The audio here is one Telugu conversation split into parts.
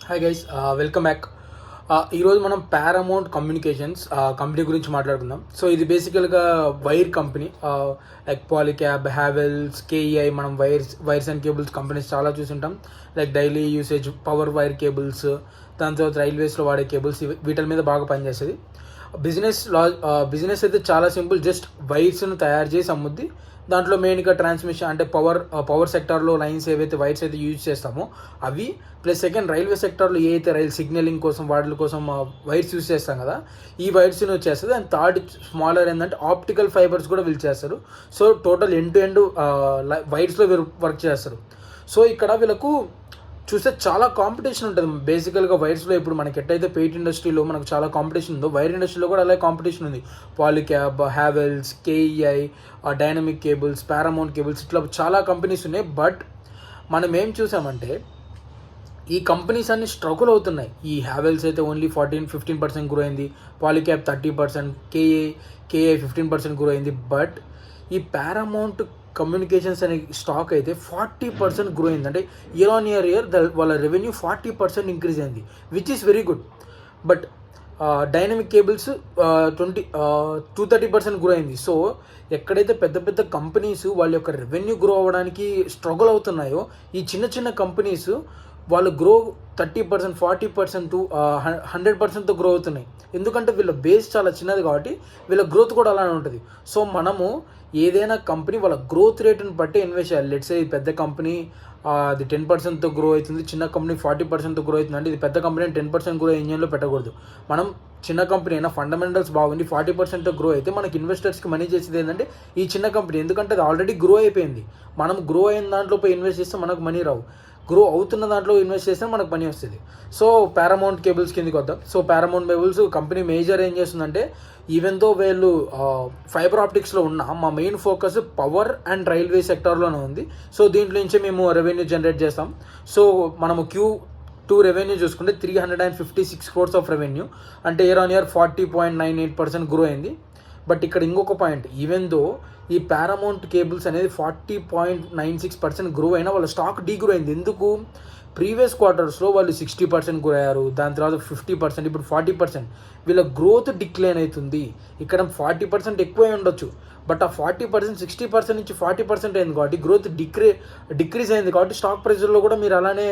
Hi guys, welcome back. ఈరోజు మనం పారామౌంట్ కమ్యూనికేషన్స్ కంపెనీ గురించి మాట్లాడుకుందాం. సో ఇది బేసికల్గా wire company, like Polycab, Havells, KEI. మనం వైర్స్ అండ్ కేబుల్స్ కంపెనీస్ చాలా చూసుంటాం, like daily usage power wire cables, దాని తర్వాత రైల్వేస్లో వాడే కేబుల్స్, వీటి మీద బాగా పనిచేస్తుంది. బిజినెస్ అయితే చాలా సింపుల్, జస్ట్ వైర్స్ను తయారు చేసి అమ్ముద్ది. దాంట్లో మెయిన్గా ట్రాన్స్మిషన్ అంటే పవర్ సెక్టార్లో లైన్స్ ఏవైతే వైర్స్ అయితే యూజ్ చేస్తామో అవి, ప్లస్ సెకండ్ రైల్వే సెక్టార్లో ఏ అయితే రైల్ సిగ్నలింగ్ కోసం వాటి కోసం వైర్స్ యూజ్ చేస్తాం కదా, ఈ వైర్స్ని వచ్చేస్తుంది. అండ్ థర్డ్ స్మాలర్ ఏంటంటే ఆప్టికల్ ఫైబర్స్ కూడా వీళ్ళు చేస్తారు. So total end to end వైర్స్లో వర్క్ చేస్తారు. సో ఇక్కడ వీళ్ళకు చూస్తే చాలా కాంపిటీషన్ ఉంటుంది బేసికల్గా వైర్స్లో. ఇప్పుడు మనకి ఎట్టయితే పెయింట్ ఇండస్ట్రీలో మనకు చాలా కాంపిటీషన్ ఉందో, వైర్ ఇండస్ట్రీలో కూడా అలాగే కాంపిటీషన్ ఉంది. Polycab, Havells, KEI, dynamic cables, Paramount cables, ఇట్లా చాలా కంపెనీస్ ఉన్నాయి. బట్ మనం ఏం చూసామంటే ఈ కంపెనీస్ అన్ని స్ట్రగుల్ అవుతున్నాయి. ఈ హ్యావెల్స్ అయితే ఓన్లీ 15% గ్రో అయింది, పాలిక్యాబ్ 30%, కేఐ 15% గ్రో అయింది. బట్ ఈ పారామౌంట్ కమ్యూనికేషన్స్ అనే స్టాక్ అయితే 40% గ్రో అయింది. అంటే ఇయర్ ఆన్ ఇయర్ వాళ్ళ రెవెన్యూ 40% ఇంక్రీజ్ అయింది, which is very good. But dynamic cables 230% grow అయింది. సో ఎక్కడైతే పెద్ద పెద్ద కంపెనీస్ వాళ్ళ యొక్క రెవెన్యూ గ్రో అవ్వడానికి స్ట్రగుల్ అవుతున్నాయో, ఈ చిన్న చిన్న కంపెనీస్ వాళ్ళు గ్రో 30%, 40% 100%తో గ్రో అవుతున్నాయి. ఎందుకంటే వీళ్ళ బేస్ చాలా చిన్నది కాబట్టి వీళ్ళ గ్రోత్ కూడా అలానే ఉంటుంది. సో మనము ఏదైనా కంపెనీ వాళ్ళ గ్రోత్ రేటుని బట్టి ఇన్వెస్ట్ చేయాలి. లెట్స్ ఇది పెద్ద కంపెనీ, అది 10%తో గ్రో అవుతుంది, చిన్న కంపెనీ 40%తో గ్రో అవుతుంది అంటే ఇది పెద్ద కంపెనీ 10% గ్రో ఇంజన్లో పెట్టకూడదు. మనం చిన్న కంపెనీ అయినా ఫండమెంటల్స్ బాగుంది 40%తో గ్రో అయితే మనకి ఇన్వెస్టర్స్కి మనీ చేసేది ఏంటంటే ఈ చిన్న కంపెనీ, ఎందుకంటే అది ఆల్రెడీ గ్రో అయిపోయింది. మనం గ్రో అయిన దాంట్లో పోయి ఇన్వెస్ట్ చేస్తే మనకు మనీ రావు, గ్రో అవుతున్న దాంట్లో ఇన్వెస్ట్ చేస్తే మనకు పని వస్తుంది. సో పారామౌంట్ కేబుల్స్ కిందకి వద్దాం. So Paramount cables company major ఏం చేస్తుందంటే, ఈవెన్ దో వీళ్ళు ఫైబర్ ఆప్టిక్స్లో ఉన్న మా main focus power and railway సెక్టార్లోనే ఉంది. సో దీంట్లో నుంచే మేము రెవెన్యూ జనరేట్ చేస్తాం. సో మనము Q2 రెవెన్యూ చూసుకుంటే 356 crores ఆఫ్ రెవెన్యూ, అంటే ఇయర్ ఆన్ ఇయర్ 40.98% గ్రో అయింది. బట్ ఇక్కడ ఇంకొక పాయింట్, ఈవెన్ దో ఈ పారామౌంట్ కేబుల్స్ అనేది 40.96% గ్రో అయినా వాళ్ళ స్టాక్ డీగ్రో అయింది. ఎందుకు? ప్రీవియస్ క్వార్టర్స్లో వాళ్ళు 60% గ్రో అయ్యారు, దాని తర్వాత 50%, ఇప్పుడు 40%. వీళ్ళ గ్రోత్ డిక్లైన్ అవుతుంది. ఇక్కడ 40% ఎక్కువే ఉండొచ్చు, బట్ ఆ 40% 60% నుంచి 40% అయింది కాబట్టి గ్రోత్ డిక్రీజ్ అయింది కాబట్టి స్టాక్ ప్రైస్లో కూడా మీరు అలానే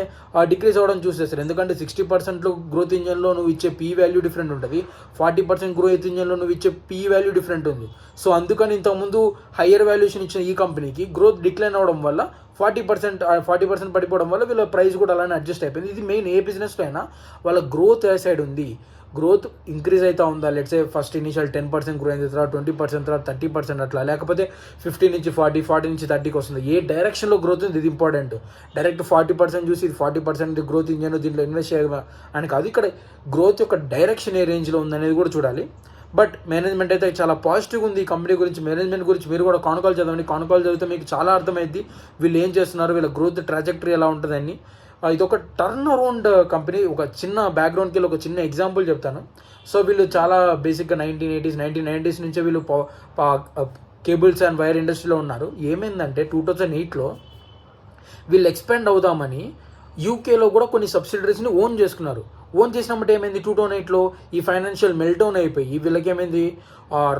డిక్రీజ్ అవ్వడం చూసేస్తారు. ఎందుకంటే 60% గ్రోత్ ఇంజన్లో నువ్వు ఇచ్చే పీ వాల్యూ డిఫరెంట్ ఉంటుంది, 40% గ్రోత్ ఇంజన్లో నువ్వు ఇచ్చే పీ వాల్యూ డిఫరెంట్ ఉంది. సో అందుకని ఇంతకుముందు హయ్యర్ వాల్యుయేషన్ ఇచ్చిన ఈ కంపెనీకి గ్రోత్ డిక్లైన్ అవ్వడం వల్ల 40% పడిపోవడం వల్ల వీళ్ళ ప్రైస్ కూడా అలానే అడ్జస్ట్ అయిపోయింది. ఇది మెయిన్ ఏ బిజినెస్లో అయినా వాళ్ళ గ్రోత్ ఏ సైడ్ ఉంది, గ్రోత్ ఇంక్రీజ్ అవుతూ ఉందా. లెట్సే ఫస్ట్ ఇనిషియల్ 10% గ్రో అయింది, తర్వాత 20%, తర్వాత 30% అట్లా, లేకపోతే 50 నుంచి 40 నుంచి 30కి వస్తుంది. ఏ డైరెక్షన్లో గ్రోత్ ఉంది ఇది ఇంపార్టెంట్. డైరెక్ట్ 40% చూసి ఇది 40% గ్రోత్ ఇంజన్ దీంట్లో ఇన్వెస్ట్ చేయాలి అని కాదు, ఇక్కడ గ్రోత్ యొక్క డైరెక్షన్ ఏ రేంజ్లో ఉందనేది కూడా చూడాలి. బట్ మేనేజ్మెంట్ అయితే చాలా పాజిటివ్గా ఉంది ఈ కంపెనీ గురించి. మేనేజ్మెంట్ గురించి మీరు కూడా కానుకలు చదవండి, కానుకలు చదివితే మీకు చాలా అర్థమైంది వీళ్ళు ఏం చేస్తున్నారు, వీళ్ళ గ్రోత్ ట్రాజెక్టరీ ఎలా ఉంటుందని. ఇది ఒక టర్న్ అరౌండ్ కంపెనీ. ఒక చిన్న బ్యాక్గ్రౌండ్కి వెళ్ళి ఒక చిన్న ఎగ్జాంపుల్ చెప్తాను. సో వీళ్ళు చాలా బేసిక్గా 1990s నుంచే వీళ్ళు కేబుల్స్ అండ్ వైర్ ఇండస్ట్రీలో ఉన్నారు. ఏమైందంటే 2008లో వీళ్ళు ఎక్స్పాండ్ అవుదామని యూకేలో కూడా కొన్ని సబ్సిడరీస్ని ఓన్ చేసుకున్నారు. ఓన్ చేసినప్పుడు ఏమైంది, 2008లో ఈ ఫైనాన్షియల్ మెల్టౌన్ అయిపోయి వీళ్ళకి ఏమైంది,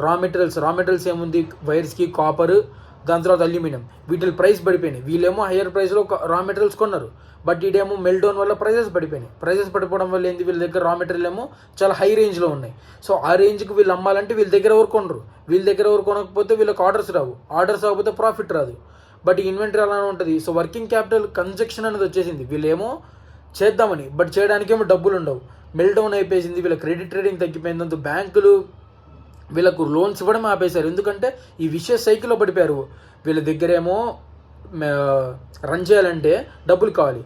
రా మెటీరియల్స్ ఏముంది, వైర్స్కి కాపర్, దాని తర్వాత అల్యూమినియం, వీటి ప్రైస్ పడిపోయినాయి. వీళ్ళేమో హయ్యర్ ప్రైస్లో రా మెటీరియల్స్ కొన్నారు, బట్ ఇదేమో మెల్టౌన్ వల్ల ప్రైజెస్ పడిపోయినాయి. ప్రైజెస్ పడిపోవడం వల్ల ఏంది, వీళ్ళ దగ్గర రా మెటీరియల్ ఏమో చాలా హై రేంజ్లో ఉన్నాయి. సో ఆ రేంజ్కి వీళ్ళు అమ్మాలంటే వీళ్ళ దగ్గర ఎవరు కొనరు, వీళ్ళ దగ్గర ఎవరు కొనకపోతే వీళ్ళకి ఆర్డర్స్ రాకపోతే ప్రాఫిట్ రాదు. బట్ ఇన్వెంటరీ అలానే ఉంటుంది. సో వర్కింగ్ క్యాపిటల్ కన్జక్షన్ అనేది వచ్చేసింది. వీళ్ళేమో చేద్దామని, బట్ చేయడానికేమో డబ్బులు ఉండవు. మెల్టౌన్ అయిపోయింది, వీళ్ళ క్రెడిట్ రేటింగ్ తగ్గిపోయింది. అంత బ్యాంకులు వీళ్ళకు లోన్స్ ఇవ్వడం ఆపేశారు, ఎందుకంటే ఈ విషయ సైకిల్లో పడిపోయారు. వీళ్ళ దగ్గరేమో రన్ చేయాలంటే డబ్బులు కావాలి,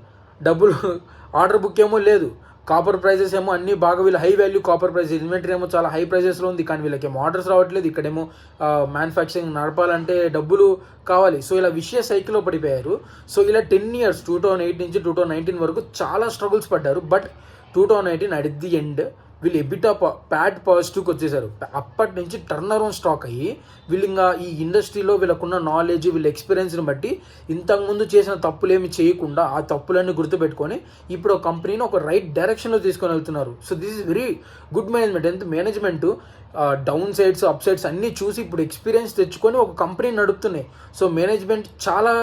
ఆర్డర్ బుక్ ఏమో లేదు, కాపర్ ప్రైజెస్ ఏమో అన్నీ బాగా, వీళ్ళ high value copper prices, inventory ఏమో చాలా హై ప్రైజెస్లో ఉంది, కానీ వీళ్ళకేమో ఆర్డర్స్ రావట్లేదు. ఇక్కడేమో మ్యానుఫ్యాక్చరింగ్ నడపాలంటే డబ్బులు కావాలి. సో ఇలా విషయ సైకిల్లో పడిపోయారు. సో ఇలా 10 years 2008 నుంచి 2019 వరకు చాలా స్ట్రగుల్స్ పడ్డారు. బట్ 2018 అట్ ది ఎండ్ వీళ్ళు ఎబిటా ప్యాట్ పాజిటివ్కి వచ్చేసారు. అప్పటి నుంచి టర్న్ అరౌండ్ స్టాక్ అయ్యి వీళ్ళు ఇంకా ఈ ఇండస్ట్రీలో వీళ్ళకున్న నాలెడ్జ్, వీళ్ళ ఎక్స్పీరియన్స్ని బట్టి ఇంతకుముందు చేసిన తప్పులేమి చేయకుండా ఆ తప్పులన్నీ గుర్తుపెట్టుకొని ఇప్పుడు ఒక కంపెనీని ఒక రైట్ డైరెక్షన్లో తీసుకొని వెళ్తున్నారు. So this is very good management. ఎంత management down sides up sides అన్నీ చూసి ఇప్పుడు ఎక్స్పీరియన్స్ తెచ్చుకొని ఒక కంపెనీ నడుపుతున్నాయి. సో మేనేజ్మెంట్ చాలా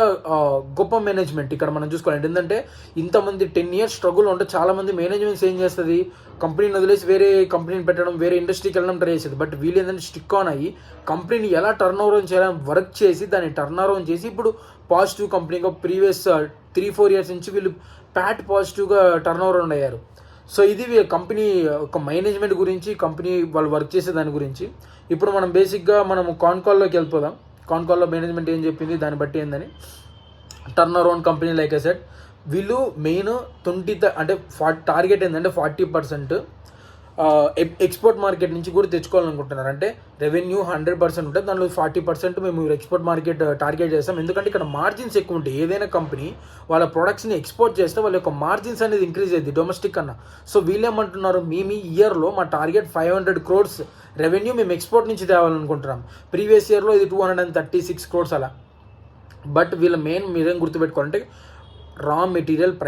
గొప్ప మేనేజ్మెంట్ ఇక్కడ మనం చూసుకోవాలి. ఎందుకంటే ఇంతమంది 10 years స్ట్రగుల్ ఉంటే చాలామంది మేనేజ్మెంట్స్ ఏం చేస్తుంది, కంపెనీని వదిలేసి వేరే కంపెనీని పెట్టడం, వేరే ఇండస్ట్రీకి వెళ్ళడం ట్రై చేసేది. బట్ వీళ్ళు ఏంటంటే స్టిక్ ఆన్ అయ్యి కంపెనీని ఎలా టర్న్ ఓవర్ చేయాలని వర్క్ చేసి దాన్ని టర్న్ అరౌండ్ చేసి ఇప్పుడు పాజిటివ్ కంపెనీగా ప్రీవియస్ 3-4 years నుంచి వీళ్ళు ప్యాట్ పాజిటివ్గా టర్న్ ఓవర్ అయ్యారు. సో ఇది కంపెనీ ఒక మేనేజ్మెంట్ గురించి, కంపెనీ వాళ్ళు వర్క్ చేసే దాని గురించి. ఇప్పుడు మనం బేసిక్గా మనము కాన్కాల్లోకి వెళ్ళిపోదాం. కాన్కాల్లో మేనేజ్మెంట్ ఏం చెప్పింది దాన్ని బట్టి ఏందని. Turn around company like I said, వీళ్ళు మెయిన్ టార్గెట్ ఏంటంటే 40% ఎక్స్పోర్ట్ మార్కెట్ నుంచి కూడా తెచ్చుకోవాలనుకుంటున్నారు. అంటే రెవెన్యూ 100% ఉంటుంది, దానిలో 40% మేము ఎక్స్పోర్ట్ మార్కెట్ టార్గెట్ చేస్తాం. ఎందుకంటే ఇక్కడ మార్జిన్స్ ఎక్కువ ఉంటాయి. ఏదైనా కంపెనీ వాళ్ళ ప్రొడక్ట్స్ని ఎక్స్పోర్ట్ చేస్తే వాళ్ళ యొక్క మార్జిన్స్ అనేది ఇంక్రీజ్ అయ్యింది డొమెస్టిక్ కన్నా. సో వీళ్ళేమంటున్నారు, మేము ఈ ఇయర్లో మా టార్గెట్ 500 crores రెవెన్యూ మేము ఎక్స్పోర్ట్ నుంచి తేవాలనుకుంటున్నాం. ప్రీవియస్ ఇయర్లో ఇది 236 crores అలా. బట్ వీళ్ళ మీరేం గుర్తుపెట్టుకోవాలంటే రా మెటీరియల్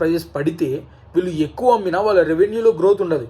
ప్రైజెస్ పడితే వీళ్ళు ఎక్కువ అమ్మినా వాళ్ళ రెవెన్యూలో గ్రోత్ ఉండదు.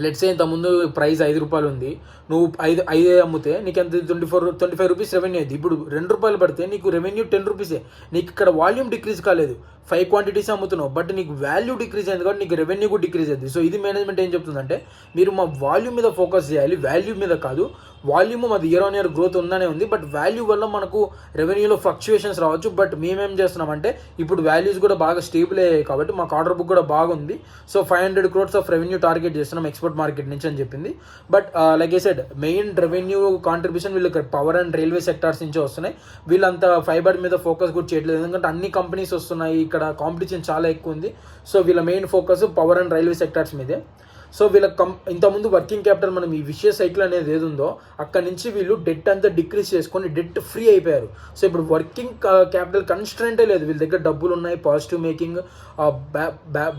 లెట్సే ఇంతకుముందు ప్రైస్ 5 రూపాయలు ఉంది, నువ్వు 5 అమ్మితే నీకు ఎంత 25 రూపీస్ రెవెన్యూ అయింది. ఇప్పుడు 2 రూపాయలు పడితే నీకు రెవెన్యూ 10 రూపీసే. నీకు ఇక్కడ వాల్యూమ్ డిక్రీజ్ కాలేదు, 5 quantities అమ్ముతున్నావు, బట్ నీకు వాల్యూ డిక్రీజ్ అయింది కాబట్టి నీకు రెవెన్యూ కూడా డిక్రీజ్ అయింది. సో ఇది మేనేజ్మెంట్ ఏం చెప్తుందంటే మీరు మా వాల్యూమ్ మీద ఫోకస్ చేయాలి, వాల్యూ మీద కాదు. వాల్యూమ్ మాది ఇయర్ ఆన్ ఇయర్ గ్రోత్ ఉందనే ఉంది, బట్ వాల్యూ వల్ల మనకు రెవెన్యూలో ఫ్లక్చుయేషన్స్ రావచ్చు. బట్ మేమేం చేస్తున్నామంటే ఇప్పుడు వాల్యూస్ కూడా బాగా స్టేబుల్ అయ్యాయి కాబట్టి మాకు ఆర్డర్ బుక్ కూడా బాగుంది. So 500 crores of revenue target చేస్తున్నాం ఎక్స్పోర్ట్ మార్కెట్ నుంచి అని చెప్పింది. But like I said, main revenue contribution వీళ్ళు ఇక్కడ పవర్ అండ్ రైల్వే సెక్టార్స్ నుంచి వస్తున్నాయి. వీళ్ళంతా ఫైబర్ మీద ఫోకస్ కూడా చేయట్లేదు, ఎందుకంటే అన్ని కంపెనీస్ వస్తున్నాయి, ఇక్కడ కాంపిటీషన్ చాలా ఎక్కువ ఉంది. సో వీళ్ళ main focus power and railway sectors మీదే. సో వీళ్ళ ఇంతకుముందు వర్కింగ్ క్యాపిటల్ మనం ఈ విషయ సైకిల్ అనేది ఏది ఉందో అక్కడ నుంచి వీళ్ళు డెట్ అంతా డిక్రీజ్ చేసుకొని డెట్ ఫ్రీ అయిపోయారు. సో ఇప్పుడు వర్కింగ్ క్యాపిటల్ కన్స్ట్రెంటే లేదు, వీళ్ళ దగ్గర డబ్బులు ఉన్నాయి, పాజిటివ్ మేకింగ్,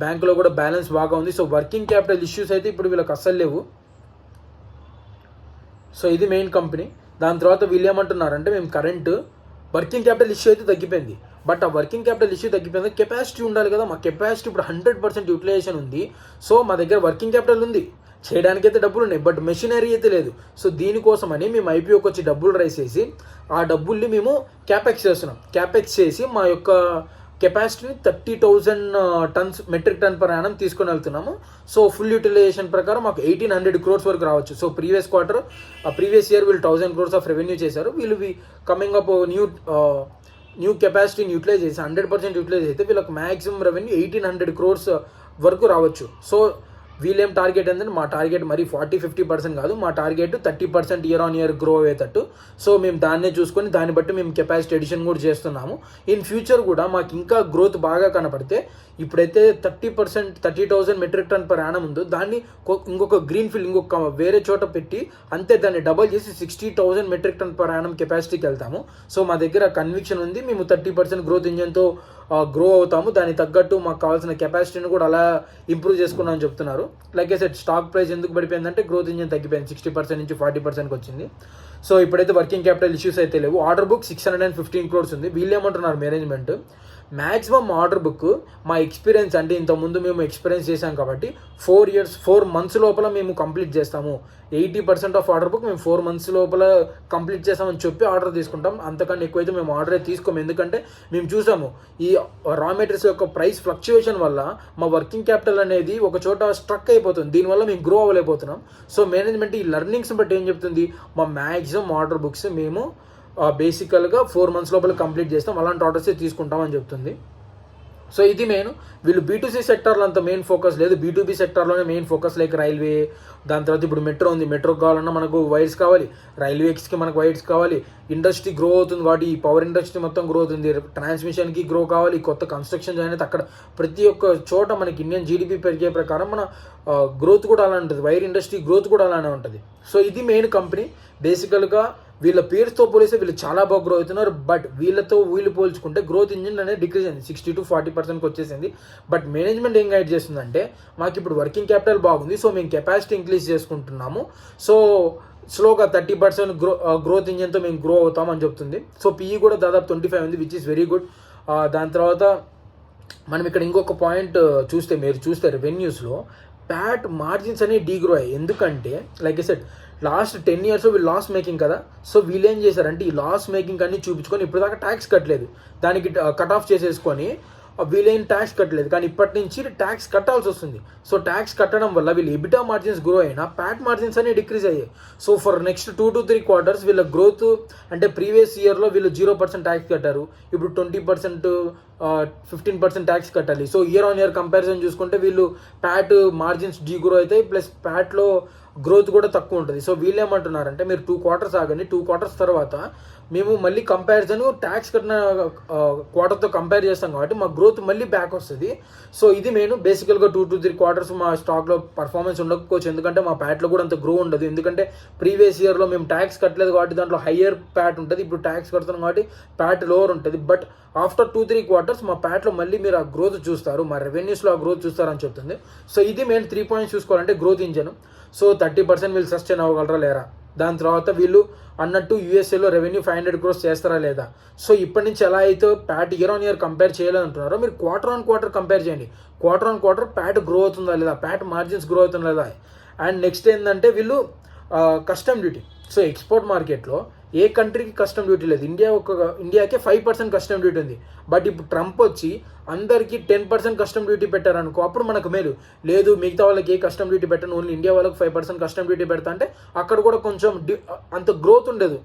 బ్యాంకులో కూడా బ్యాలెన్స్ బాగా ఉంది. సో వర్కింగ్ క్యాపిటల్ ఇష్యూస్ అయితే ఇప్పుడు వీళ్ళకి అస్సలు లేవు. సో ఇది మెయిన్ కంపెనీ. దాని తర్వాత వీళ్ళు ఏమంటున్నారంటే మేము కరెంట్ వర్కింగ్ క్యాపిటల్ ఇష్యూ అయితే తగ్గిపోయింది, బట్ ఆ వర్కింగ్ క్యాపిటల్ ఇష్యూ తగ్గిపోయింది, కెపాసిటీ ఉండాలి కదా. మా కెపాసిటీ ఇప్పుడు 100% యూటిలైజేషన్ ఉంది. సో మా దగ్గర వర్కింగ్ క్యాపిటల్ ఉంది, చేయడానికి అయితే డబ్బులు ఉన్నాయి, బట్ మెషినరీ అయితే లేదు. సో దీనికోసమని మేము ఐపీఓకి వచ్చి డబ్బులు రైజ్ చేసి ఆ డబ్బుల్ని మేము క్యాపెక్స్ చేస్తున్నాం. క్యాపెక్స్ చేసి మా యొక్క కెపాసిటీని 30,000 tons metric ton per annum తీసుకొని వెళ్తున్నాము. సో ఫుల్ యూటిలైజేషన్ ప్రకారం మాకు 1,800 crores వరకు రావచ్చు. సో ప్రీవియస్ ఇయర్ వీళ్ళు 1,000 crores ఆఫ్ రెవెన్యూ చేశారు. వీళ్ళు కమింగ్ అప్ న్యూ కెపాసిటీని యూటిలైజ్ చేసి 100% యూటిలైజ్ అయితే వీళ్ళకి మ్యాక్సిమం రెవెన్యూ 1,800 crores వరకు రావచ్చు. సో వీళ్ళేం టార్గెట్ ఏంటంటే మా టార్గెట్ మరి 40-50% కాదు, మా target 30% year on year grow అయ్యేటట్టు. సో మేము దాన్నే చూసుకొని దాన్ని బట్టి మేము కెపాసిటీ ఎడిషన్ కూడా చేస్తున్నాము. ఇన్ ఫ్యూచర్ కూడా మాకు ఇంకా గ్రోత్ బాగా కనపడితే ఇప్పుడైతే 30,000 మెట్రిక్ టన్ పర్ యానం ఉందో దాన్ని ఇంకొక గ్రీన్ ఫీల్డ్ ఇంకొక వేరే చోట పెట్టి అంతే దాన్ని డబల్ చేసి 60,000 మెట్రిక్ టన్ పర్ యానం కెపాసిటీకి వెళ్తాము. సో మా దగ్గర కన్విక్షన్ ఉంది, మేము 30% గ్రోత్ ఇంజన్తో గ్రో అవుతాము. దానికి తగ్గట్టు మాకు కావాల్సిన కెపాసిటీని కూడా అలా ఇంప్రూవ్ చేసుకున్నామని చెప్తున్నారు. Like I said, stock price ఎందుకు పడిపోయిందంటే గ్రోత్ ఇంజన్ తగ్గిపోయింది, 60% నుంచి 40%కి వచ్చింది. సో ఇప్పుడైతే వర్కింగ్ క్యాపిటల్ ఇష్యూస్ అయితే లేవు. ఆర్డర్ బుక్ 615 crores ఉంది. వీళ్ళు ఏమంటున్నారు మేనేజ్మెంట్, మ్యాక్సిమం ఆర్డర్ బుక్ మా ఎక్స్పీరియన్స్ అంటే ఇంతకుముందు మేము ఎక్స్పీరియన్స్ చేసాం కాబట్టి 4 months లోపల మేము కంప్లీట్ చేస్తాము. 80% ఆఫ్ ఆర్డర్ బుక్ మేము 4 months లోపల కంప్లీట్ చేస్తామని చెప్పి ఆర్డర్ తీసుకుంటాం. అంతకన్నా ఎక్కువైతే మేము ఆర్డరే తీసుకోము, ఎందుకంటే మేము చూసాము ఈ రా మెటీరియల్స్ యొక్క ప్రైస్ ఫ్లక్చుయేషన్ వల్ల మా వర్కింగ్ క్యాపిటల్ అనేది ఒక చోట స్ట్రక్ అయిపోతుంది, దీనివల్ల మేము గ్రో అవ్వలేకపోతున్నాం. సో మేనేజ్మెంట్ ఈ లెర్నింగ్స్ బట్టి ఏం చెప్తుంది, మా మ్యాక్సిమం ఆర్డర్ బుక్స్ మేము బేసికల్గా 4 months లోపల కంప్లీట్ చేస్తాం, అలాంటి ఆర్డర్సే తీసుకుంటామని చెప్తుంది. సో ఇది మెయిన్. వీళ్ళు B2C సెక్టార్లో అంత మెయిన్ ఫోకస్ లేదు, B2B సెక్టార్లోనే మెయిన్ ఫోకస్. లైక్ రైల్వే, దాని తర్వాత ఇప్పుడు మెట్రో ఉంది, మెట్రోకి కావాలన్నా మనకు వైర్స్ కావాలి, రైల్వేస్కి మనకు వైర్స్ కావాలి. ఇండస్ట్రీ గ్రో అవుతుంది కాబట్టి ఈ పవర్ ఇండస్ట్రీ మొత్తం గ్రో అవుతుంది, ట్రాన్స్మిషన్కి గ్రో కావాలి, కొత్త కన్స్ట్రక్షన్ జాయిన్ అయితే అక్కడ ప్రతి ఒక్క చోట మనకి ఇండియన్ జీడిపి పెరిగే ప్రకారం మన గ్రోత్ కూడా అలా ఉంటుంది, వైర్ ఇండస్ట్రీ గ్రోత్ కూడా అలానే ఉంటుంది. సో ఇది మెయిన్ కంపెనీ. బేసికల్గా వీళ్ళ పేరుతో పోలిస్తే వీళ్ళు చాలా బాగా గ్రో అవుతున్నారు. బట్ వీళ్ళు పోల్చుకుంటే గ్రోత్ ఇంజిన్ అనేది డిక్రీజ్ అయింది, 60-40%కి వచ్చేసింది. బట్ మేనేజ్మెంట్ ఏం గైడ్ చేస్తుందంటే మాకు ఇప్పుడు వర్కింగ్ క్యాపిటల్ బాగుంది, సో మేము కెపాసిటీ ఇంక్రీజ్ చేసుకుంటున్నాము, సో స్లోగా 30% గ్రోత్ ఇంజిన్తో మేము గ్రో అవుతామని చెప్తుంది. సో పిఈ కూడా దాదాపు 25 ఉంది, విచ్ ఈస్ వెరీ గుడ్. దాని తర్వాత మనం ఇక్కడ ఇంకొక పాయింట్ మీరు చూస్తే రెవెన్యూస్లో ప్యాట్ మార్జిన్స్ అనేవి డీగ్రో అయ్యాయి. ఎందుకంటే like I said last 10 years వీళ్ళు లాస్ మేకింగ్ కదా, సో వీళ్ళు ఏం చేశారంటే ఈ లాస్ మేకింగ్ అన్ని చూపించుకొని ఇప్పుడు దాకా ట్యాక్స్ కట్టలేదు, దానికి కట్ ఆఫ్ చేసేసుకొని వీళ్ళేం ట్యాక్స్ కట్టలేదు, కానీ ఇప్పటి నుంచి ట్యాక్స్ కట్టాల్సి వస్తుంది. సో ట్యాక్స్ కట్టడం వల్ల వీళ్ళు ఎబిటా మార్జిన్స్ గ్రో అయినా ప్యాట్ మార్జిన్స్ అనేవి డిక్రీజ్ అయ్యాయి. So for next 2 to 3 quarters వీళ్ళ గ్రోత్ అంటే ప్రీవియస్ ఇయర్లో వీళ్ళు 0% ట్యాక్స్ కట్టారు, ఇప్పుడు 20% 15% ట్యాక్స్ కట్టాలి. So year on year comparison చూసుకుంటే వీళ్ళు ప్యాట్ మార్జిన్స్ డీగ్రో అవుతాయి, ప్లస్ ప్యాట్లో గ్రోత్ కూడా తక్కువ ఉంటుంది. సో వీళ్ళు ఏమంటున్నారంటే మీరు 2 quarters ఆగండి, 2 quarters తర్వాత మేము మళ్ళీ కంపారిజన్ ట్యాక్స్ కట్టిన క్వార్టర్తో కంపేర్ చేస్తాం కాబట్టి మా గ్రోత్ మళ్ళీ బ్యాక్ వస్తుంది. సో ఇది నేను బేసికల్గా 2 to 3 quarters మా స్టాక్లో పర్ఫార్మెన్స్ ఉండకపోవచ్చు, ఎందుకంటే మా ప్యాట్లో కూడా అంత గ్రో ఉండదు, ఎందుకంటే ప్రీవియస్ ఇయర్లో మేము ట్యాక్స్ కట్టలేదు కాబట్టి దాంట్లో హయ్యర్ ప్యాట్ ఉంటుంది, ఇప్పుడు ట్యాక్స్ కడుతున్నాం కాబట్టి ప్యాట్ లోవర్ ఉంటుంది. బట్ ఆఫ్టర్ 2-3 quarters మా ప్యాట్లో మళ్ళీ మీరు ఆ గ్రోత్ చూస్తారు, మా రెవెన్యూస్లో ఆ గ్రోత్ చూస్తారని చెప్తుంది. సో ఇది మేము 3 points చూసుకోవాలంటే గ్రోత్ ఇంజన్. సో 30% వీళ్ళు సస్టైన్ అవ్వగలరా లేరా, దాని తర్వాత వీళ్ళు అన్నట్టు యూఎస్ఏలో రెవెన్యూ 500 crores చేస్తారా లేదా. సో ఇప్పటి నుంచి ఎలా అయితే PAT year on year compare చేయాలంటున్నారో మీరు quarter కంపేర్ చేయండి, quarter ప్యాట్ గ్రో అవుతుందా లేదా, ప్యాట్ మార్జిన్స్ గ్రో అవుతుందా లేదా. అండ్ నెక్స్ట్ ఏంటంటే వీళ్ళు కస్టమ్ డ్యూటీ. సో ఎక్స్పోర్ట్ మార్కెట్లో ఏ కంట్రీకి కస్టమ్ డ్యూటీ లేదు, ఇండియాకే 5% కస్టమ్ డ్యూటీ ఉంది. బట్ ఇప్పుడు ట్రంప్ వచ్చి అందరికీ 10% కస్టమ్ డ్యూటీ పెట్టారనుకో, అప్పుడు మనకు మేలు. లేదు మిగతా వాళ్ళకి ఏ కస్టమ్ డ్యూటీ పెట్టను, ఓన్లీ ఇండియా వాళ్ళకి 5% కస్టమ్ డ్యూటీ పెడతా అంటే అక్కడ కూడా కొంచెం అంత గ్రోత్ ఉండదు.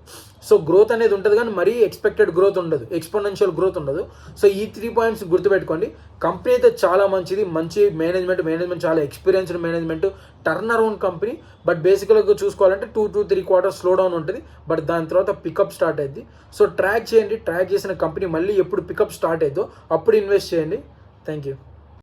సో గ్రోత్ అనేది ఉంటుంది కానీ మరీ ఎక్స్పెక్టెడ్ గ్రోత్ ఉండదు, ఎక్స్పోనెన్షియల్ గ్రోత్ ఉండదు. సో ఈ 3 points గుర్తుపెట్టుకోండి. కంపెనీ అయితే చాలా మంచిది, మంచి మేనేజ్మెంట్ చాలా experienced management, turn around company. But బేసికల్గా చూసుకోవాలంటే 2 to 3 quarters స్లో డౌన్ ఉంటుంది, బట్ దాని తర్వాత పికప్ స్టార్ట్ అయింది. సో ట్రాక్ చేయండి, ట్రాక్ చేసిన కంపెనీ మళ్ళీ ఎప్పుడు పికప్ స్టార్ట్ అయిందో అప్పుడు ఇన్వెస్ట్ చేయండి. Thank you.